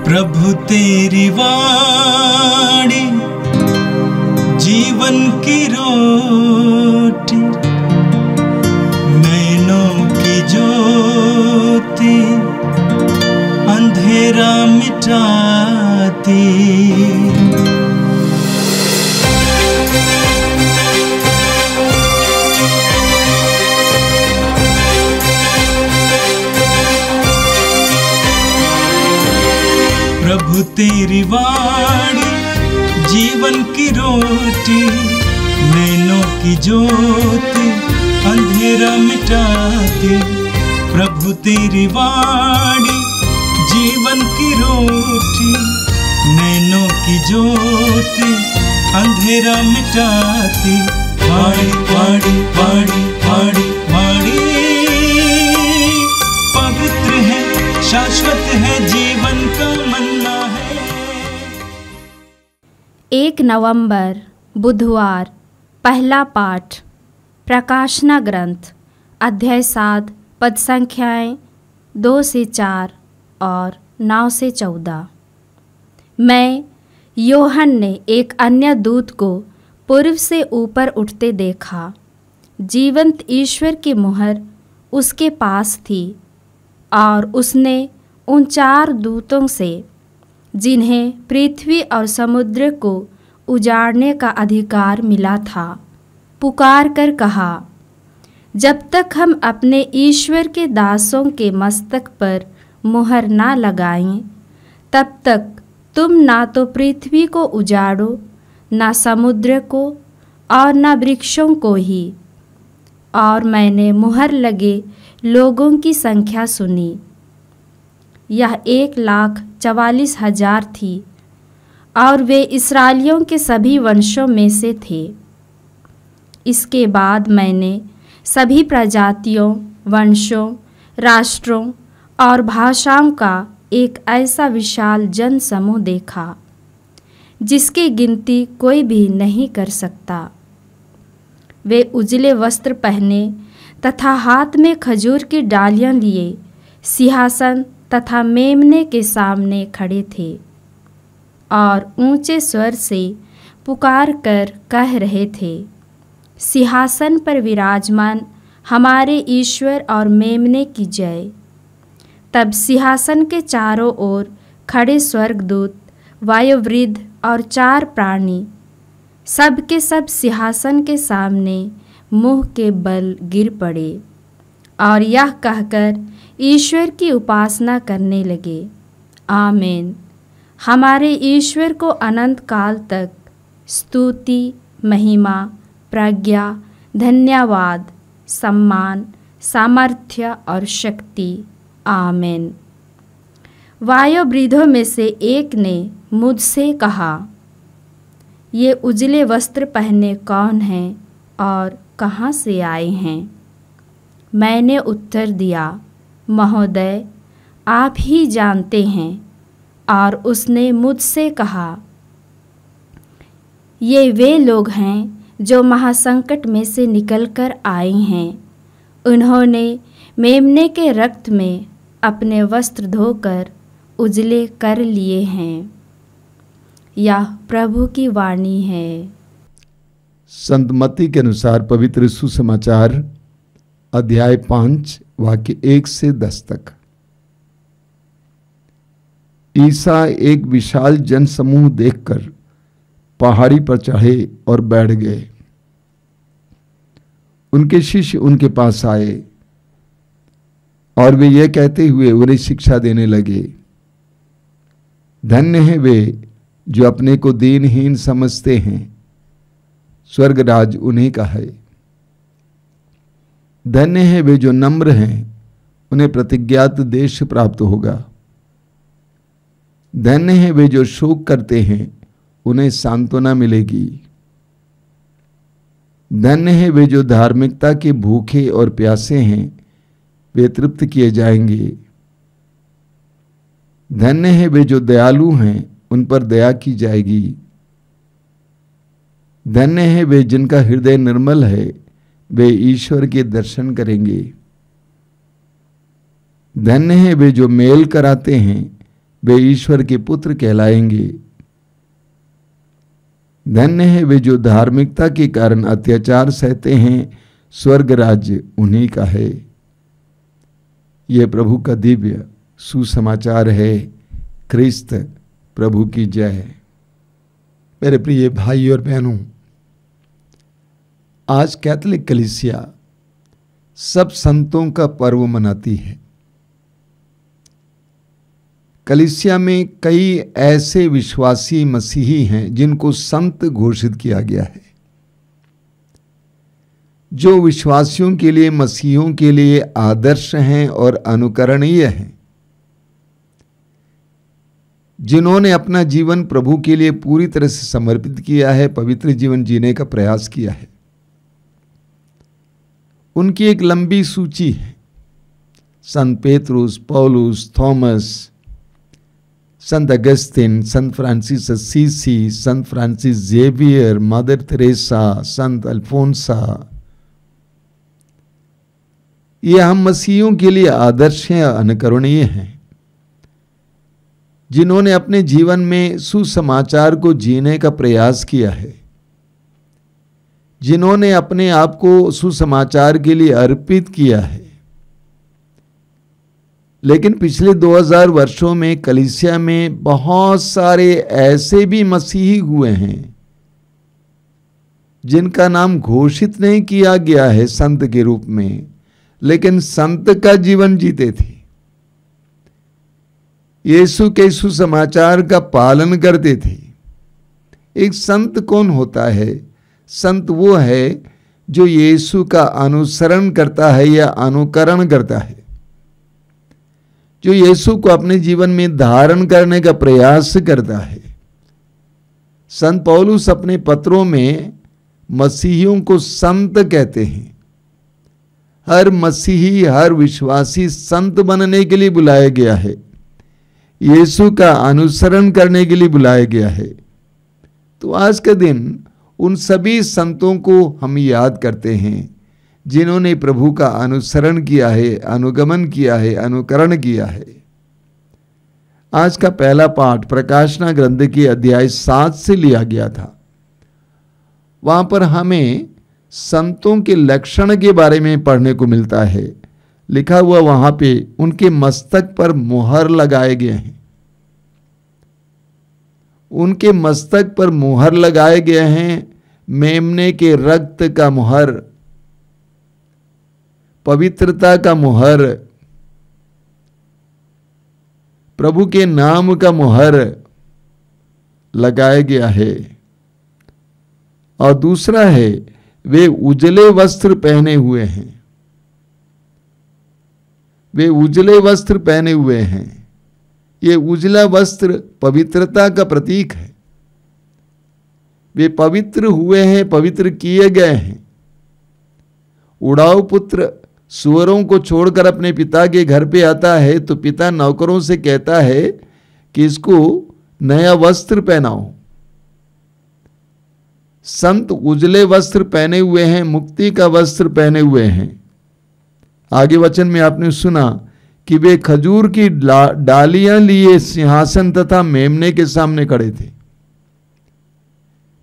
प्रभु तेरी वाणी जीवन की रोटी, नैनों की ज्योति अंधेरा मिटाती। प्रभु तेरी वाणी जीवन की रोटी, नैनों की ज्योति अंधेरा मिटाती। प्रभु तेरी वाणी जीवन की रोटी, नैनों की ज्योति अंधेरा मिटाती। वाणी वाणी वाणी वाणी वाणी पवित्र है, शाश्वत है, जीवन का मन्ना है। 1 नवंबर बुधवार। पहला पाठ प्रकाशना ग्रंथ अध्याय 7 पद संख्याएं 2 से 4 और 9 से 14। मैं योहन ने एक अन्य दूत को पूर्व से ऊपर उठते देखा। जीवंत ईश्वर की मुहर उसके पास थी और उसने उन 4 दूतों से, जिन्हें पृथ्वी और समुद्र को उजाड़ने का अधिकार मिला था, पुकार कर कहा, जब तक हम अपने ईश्वर के दासों के मस्तक पर मुहर ना लगाएं, तब तक तुम ना तो पृथ्वी को उजाड़ो, ना समुद्र को और ना वृक्षों को ही। और मैंने मुहर लगे लोगों की संख्या सुनी। यह 1,44,000 थी और वे इस्राएलियों के सभी वंशों में से थे। इसके बाद मैंने सभी प्रजातियों, वंशों, राष्ट्रों और भाषाओं का एक ऐसा विशाल जन समूह देखा जिसकी गिनती कोई भी नहीं कर सकता। वे उजले वस्त्र पहने तथा हाथ में खजूर की डालियां लिए सिंहासन तथा मेमने के सामने खड़े थे और ऊंचे स्वर से पुकार कर कह रहे थे, सिंहासन पर विराजमान हमारे ईश्वर और मेमने की जय। तब सिंहासन के चारों ओर खड़े स्वर्गदूत, वायुवृद्ध और 4 प्राणी सब के सब सिंहासन के सामने मुंह के बल गिर पड़े और यह कहकर ईश्वर की उपासना करने लगे, आमीन। हमारे ईश्वर को अनंत काल तक स्तुति, महिमा, प्रज्ञा, धन्यवाद, सम्मान, सामर्थ्य और शक्ति, आमीन। वायुवृद्धों में से एक ने मुझसे कहा, ये उजले वस्त्र पहने कौन हैं और कहाँ से आए हैं? मैंने उत्तर दिया, महोदय, आप ही जानते हैं। और उसने मुझसे कहा, ये वे लोग हैं जो महासंकट में से निकलकर आए हैं। उन्होंने मेमने के रक्त में अपने वस्त्र धोकर उजले कर लिए हैं। यह प्रभु की वाणी है। संत मत्ती के अनुसार पवित्र सुसमाचार अध्याय 5 वाक्य 1 से 10 तक। ईसा एक विशाल जनसमूह देखकर पहाड़ी पर चढ़े और बैठ गए। उनके शिष्य उनके पास आए और वे यह कहते हुए उन्हें शिक्षा देने लगे, धन्य हैं वे जो अपने को दीनहीन समझते हैं, स्वर्ग राज उन्हीं का है। धन्य हैं वे जो नम्र हैं, उन्हें प्रतिज्ञात देश प्राप्त होगा। धन्य हैं वे जो शोक करते हैं, उन्हें सांत्वना मिलेगी। धन्य हैं वे जो धार्मिकता के भूखे और प्यासे हैं, वे तृप्त किए जाएंगे। धन्य हैं वे जो दयालु हैं, उन पर दया की जाएगी। धन्य हैं वे जिनका हृदय निर्मल है, वे ईश्वर के दर्शन करेंगे। धन्य हैं वे जो मेल कराते हैं, वे ईश्वर के पुत्र कहलाएंगे। धन्य है वे जो धार्मिकता के कारण अत्याचार सहते हैं, स्वर्ग राज्य उन्हीं का है। यह प्रभु का दिव्य सुसमाचार है। क्रिस्त प्रभु की जय। मेरे प्रिय भाई और बहनों, आज कैथोलिक कलीसिया सब संतों का पर्व मनाती है। कलीसिया में कई ऐसे विश्वासी मसीही हैं जिनको संत घोषित किया गया है, जो विश्वासियों के लिए, मसीहियों के लिए आदर्श हैं और अनुकरणीय हैं, जिन्होंने अपना जीवन प्रभु के लिए पूरी तरह से समर्पित किया है, पवित्र जीवन जीने का प्रयास किया है। उनकी एक लंबी सूची है। संत पेतरुस, पौलुस, थॉमस, संत अगस्तिन, संत फ्रांसिस असीसी, संत फ्रांसिस जेवियर, मदर तेरेसा, संत अल्फोंसा। ये हम मसीहियों के लिए आदर्श हैं, अनुकरणीय हैं, जिन्होंने अपने जीवन में सुसमाचार को जीने का प्रयास किया है, जिन्होंने अपने आप को सुसमाचार के लिए अर्पित किया है। लेकिन पिछले 2000 वर्षों में कलीसिया में बहुत सारे ऐसे भी मसीही हुए हैं जिनका नाम घोषित नहीं किया गया है संत के रूप में, लेकिन संत का जीवन जीते थे, यीशु के सुसमाचार का पालन करते थे। एक संत कौन होता है? संत वो है जो यीशु का अनुसरण करता है या अनुकरण करता है, जो यीशु को अपने जीवन में धारण करने का प्रयास करता है। संत पौलुस अपने पत्रों में मसीहियों को संत कहते हैं। हर मसीही, हर विश्वासी संत बनने के लिए बुलाया गया है, यीशु का अनुसरण करने के लिए बुलाया गया है। तो आज का दिन उन सभी संतों को हम याद करते हैं जिन्होंने प्रभु का अनुसरण किया है, अनुगमन किया है, अनुकरण किया है। आज का पहला पाठ प्रकाशना ग्रंथ के अध्याय 7 से लिया गया था। वहां पर हमें संतों के लक्षण के बारे में पढ़ने को मिलता है। लिखा हुआ वहां पे उनके मस्तक पर मुहर लगाए गए हैं। उनके मस्तक पर मुहर लगाए गए हैं, मेमने के रक्त का मुहर, पवित्रता का मुहर, प्रभु के नाम का मुहर लगाया गया है। और दूसरा है, वे उजले वस्त्र पहने हुए हैं। वे उजले वस्त्र पहने हुए हैं। ये उजला वस्त्र पवित्रता का प्रतीक है। वे पवित्र हुए हैं, पवित्र किए गए हैं। उड़ाऊ पुत्र सुअरों को छोड़कर अपने पिता के घर पे आता है तो पिता नौकरों से कहता है कि इसको नया वस्त्र पहनाओ। संत उजले वस्त्र पहने हुए हैं, मुक्ति का वस्त्र पहने हुए हैं। आगे वचन में आपने सुना कि वे खजूर की डालियां लिए सिंहासन तथा मेमने के सामने खड़े थे।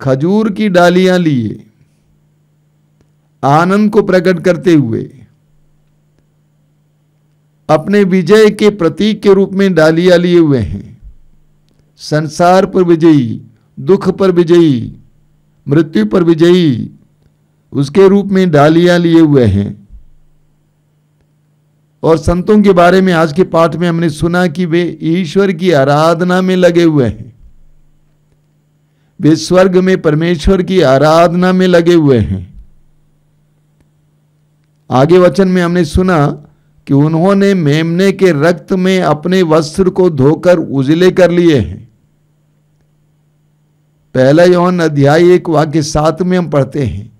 खजूर की डालियां लिए आनंद को प्रकट करते हुए, अपने विजय के प्रतीक के रूप में डालियां लिए हुए हैं। संसार पर विजयी, दुख पर विजयी, मृत्यु पर विजयी, उसके रूप में डालियां लिए हुए हैं। और संतों के बारे में आज के पाठ में हमने सुना कि वे ईश्वर की आराधना में लगे हुए हैं। वे स्वर्ग में परमेश्वर की आराधना में लगे हुए हैं। आगे वचन में हमने सुना कि उन्होंने मेमने के रक्त में अपने वस्त्र को धोकर उजले कर लिए हैं। पहला यूहन्ना अध्याय 1 वाक्य 7 में हम पढ़ते हैं,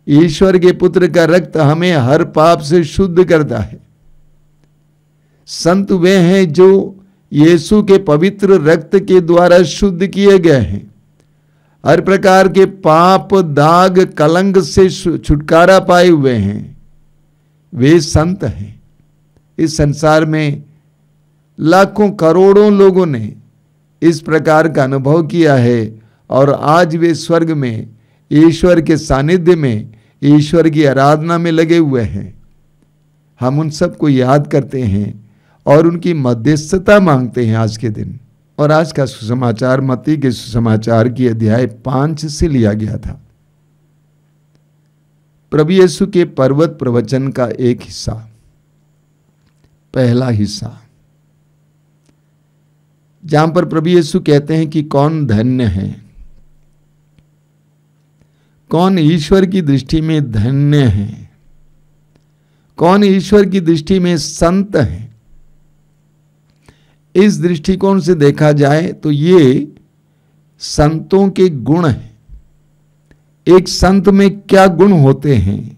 ईश्वर के पुत्र का रक्त हमें हर पाप से शुद्ध करता है। संत वे हैं जो यीशु के पवित्र रक्त के द्वारा शुद्ध किए गए हैं। हर प्रकार के पाप, दाग, कलंक से छुटकारा पाए हुए हैं। वे संत हैं। इस संसार में लाखों करोड़ों लोगों ने इस प्रकार का अनुभव किया है और आज वे स्वर्ग में ईश्वर के सानिध्य में ईश्वर की आराधना में लगे हुए हैं। हम उन सबको याद करते हैं और उनकी मध्यस्थता मांगते हैं आज के दिन। और आज का सुसमाचार मत्ती के सुसमाचार की अध्याय 5 से लिया गया था। प्रभु यीशु के पर्वत प्रवचन का एक हिस्सा, पहला हिस्सा, जहां पर प्रभु यीशु कहते हैं कि कौन धन्य है, कौन ईश्वर की दृष्टि में धन्य है, कौन ईश्वर की दृष्टि में संत है। इस दृष्टिकोण से देखा जाए तो ये संतों के गुण हैं। एक संत में क्या गुण होते हैं?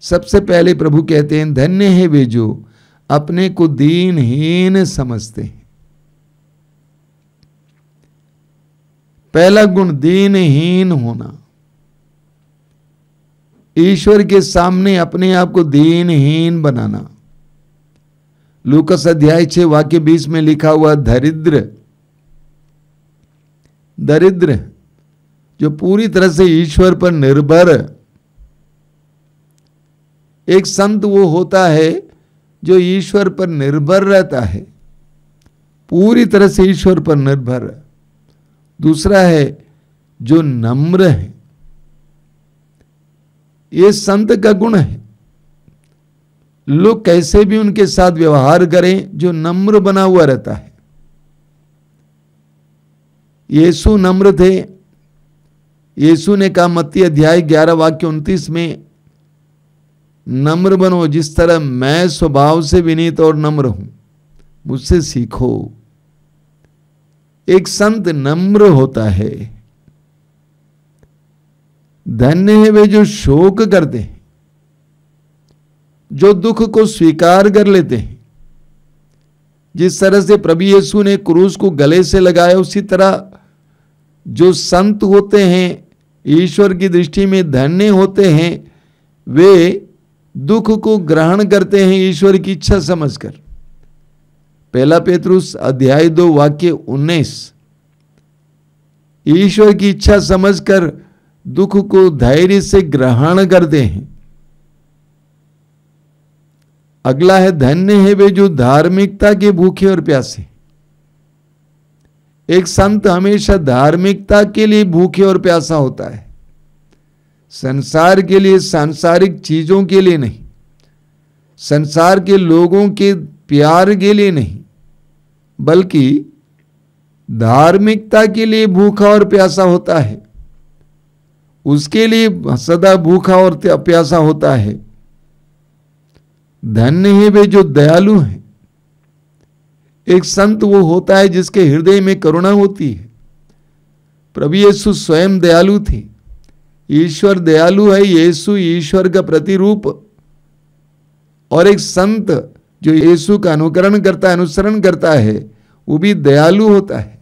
सबसे पहले प्रभु कहते हैं धन्य है वे जो अपने को दीनहीन समझते हैं। पहला गुण दीनहीन होना, ईश्वर के सामने अपने आप को दीनहीन बनाना। लूकस अध्याय 6 वाक्य 20 में लिखा हुआ दरिद्र, दरिद्र जो पूरी तरह से ईश्वर पर निर्भर। एक संत वो होता है जो ईश्वर पर निर्भर रहता है, पूरी तरह से ईश्वर पर निर्भर। दूसरा है जो नम्र है, ये संत का गुण है। लोग कैसे भी उनके साथ व्यवहार करें, जो नम्र बना हुआ रहता है। यीशु नम्र थे। यीशु ने कहा मत्ती अध्याय 11 वाक्य 29 में, नम्र बनो जिस तरह मैं स्वभाव से विनीत और नम्र हूं, मुझसे सीखो। एक संत नम्र होता है। धन्य है वे जो शोक करते हैं, जो दुख को स्वीकार कर लेते हैं। जिस तरह से प्रभु यीशु ने क्रूस को गले से लगाया, उसी तरह जो संत होते हैं, ईश्वर की दृष्टि में धन्य होते हैं, वे दुख को ग्रहण करते हैं ईश्वर की इच्छा समझकर। पहला पेतरुस अध्याय 2 वाक्य 19, ईश्वर की इच्छा समझकर दुख को धैर्य से ग्रहण करते हैं। अगला है धन्य है वे जो धार्मिकता के भूखे और प्यासे। एक संत हमेशा धार्मिकता के लिए भूखे और प्यासा होता है, संसार के लिए, सांसारिक चीजों के लिए नहीं, संसार के लोगों के प्यार के लिए नहीं, बल्कि धार्मिकता के लिए भूखा और प्यासा होता है। उसके लिए सदा भूखा और प्यासा होता है। धन्य है वे जो दयालु हैं। एक संत वो होता है जिसके हृदय में करुणा होती है। प्रभु यीशु स्वयं दयालु थे। ईश्वर दयालु है, यीशु ईश्वर का प्रतिरूप। और एक संत जो यीशु का अनुकरण करता है, अनुसरण करता है, वो भी दयालु होता है।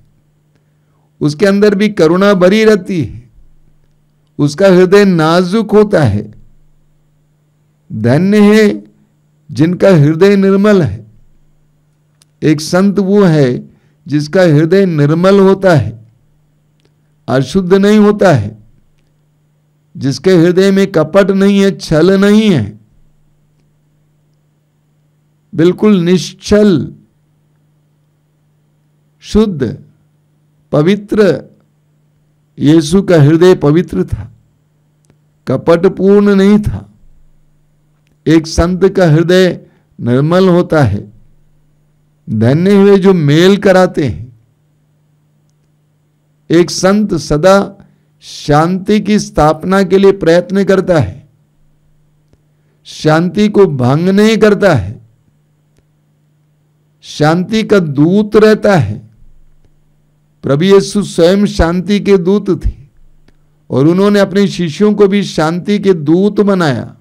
उसके अंदर भी करुणा भरी रहती है, उसका हृदय नाजुक होता है। धन्य है जिनका हृदय निर्मल है। एक संत वो है जिसका हृदय निर्मल होता है, अशुद्ध नहीं होता है, जिसके हृदय में कपट नहीं है, छल नहीं है, बिल्कुल निश्चल, शुद्ध, पवित्र। यीशु का हृदय पवित्र था, कपटपूर्ण नहीं था। एक संत का हृदय निर्मल होता है। धन्य हुए जो मेल कराते हैं। एक संत सदा शांति की स्थापना के लिए प्रयत्न करता है, शांति को भंग नहीं करता है, शांति का दूत रहता है। प्रभु यीशु स्वयं शांति के दूत थे और उन्होंने अपने शिष्यों को भी शांति के दूत बनाया।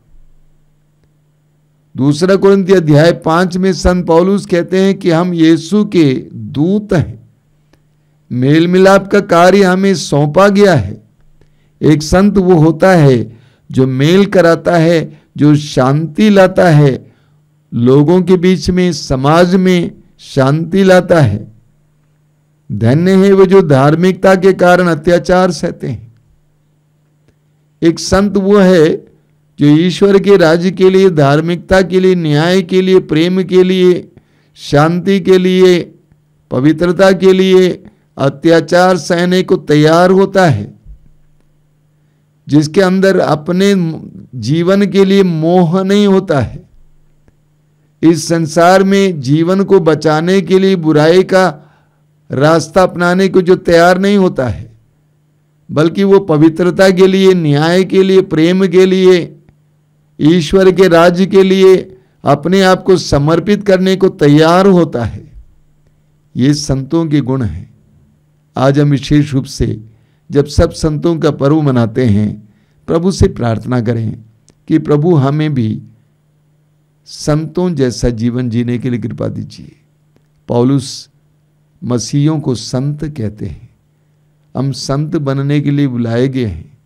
दूसरा कोरिन्थी अध्याय 5 में संत पौलुस कहते हैं कि हम यीशु के दूत हैं, मेल मिलाप का कार्य हमें सौंपा गया है। एक संत वो होता है जो मेल कराता है, जो शांति लाता है लोगों के बीच में, समाज में, शांति लाता है। धन्य है वो जो धार्मिकता के कारण अत्याचार सहते हैं। एक संत वो है जो ईश्वर के राज्य के लिए, धार्मिकता के लिए, न्याय के लिए, प्रेम के लिए, शांति के लिए, पवित्रता के लिए अत्याचार सहने को तैयार होता है, जिसके अंदर अपने जीवन के लिए मोह नहीं होता है। इस संसार में जीवन को बचाने के लिए बुराई का रास्ता अपनाने को जो तैयार नहीं होता है, बल्कि वो पवित्रता के लिए, न्याय के लिए, प्रेम के लिए, ईश्वर के राज्य के लिए अपने आप को समर्पित करने को तैयार होता है। ये संतों के गुण हैं। आज हम विशेष रूप से जब सब संतों का पर्व मनाते हैं, प्रभु से प्रार्थना करें कि प्रभु हमें भी संतों जैसा जीवन जीने के लिए कृपा दीजिए। पौलुस मसीहियों को संत कहते हैं। हम संत बनने के लिए बुलाए गए हैं,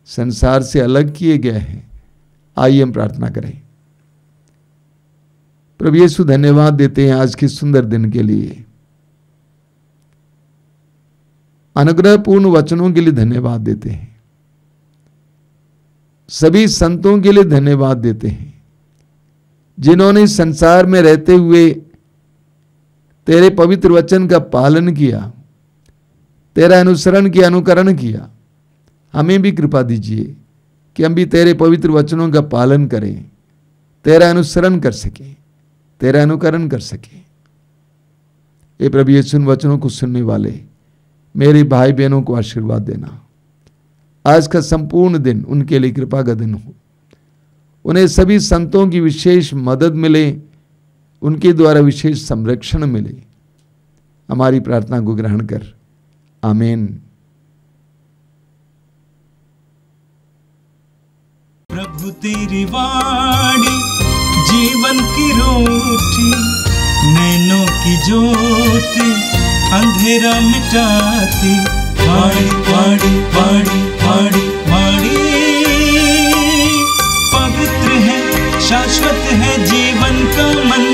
संसार से अलग किए गए हैं। आइए हम प्रार्थना करें। प्रभु यीशु, धन्यवाद देते हैं आज के सुंदर दिन के लिए, अनुग्रहपूर्ण वचनों के लिए धन्यवाद देते हैं, सभी संतों के लिए धन्यवाद देते हैं जिन्होंने संसार में रहते हुए तेरे पवित्र वचन का पालन किया, तेरा अनुसरण किया, अनुकरण किया। हमें भी कृपा दीजिए कि हम भी तेरे पवित्र वचनों का पालन करें, तेरा अनुसरण कर सकें, तेरा अनुकरण कर सकें। हे प्रभु यीशु, उन वचनों को सुनने वाले मेरे भाई बहनों को आशीर्वाद देना। आज का संपूर्ण दिन उनके लिए कृपा का दिन हो। उन्हें सभी संतों की विशेष मदद मिले, उनके द्वारा विशेष संरक्षण मिले। हमारी प्रार्थना को ग्रहण कर, आमीन। प्रभु तेरी वाणी जीवन की रोटी, नैनों की ज्योति अंधेरा मिटाती। वाणी वाणी वाणी वाणी वाणी पवित्र है, शाश्वत है जीवन का मन।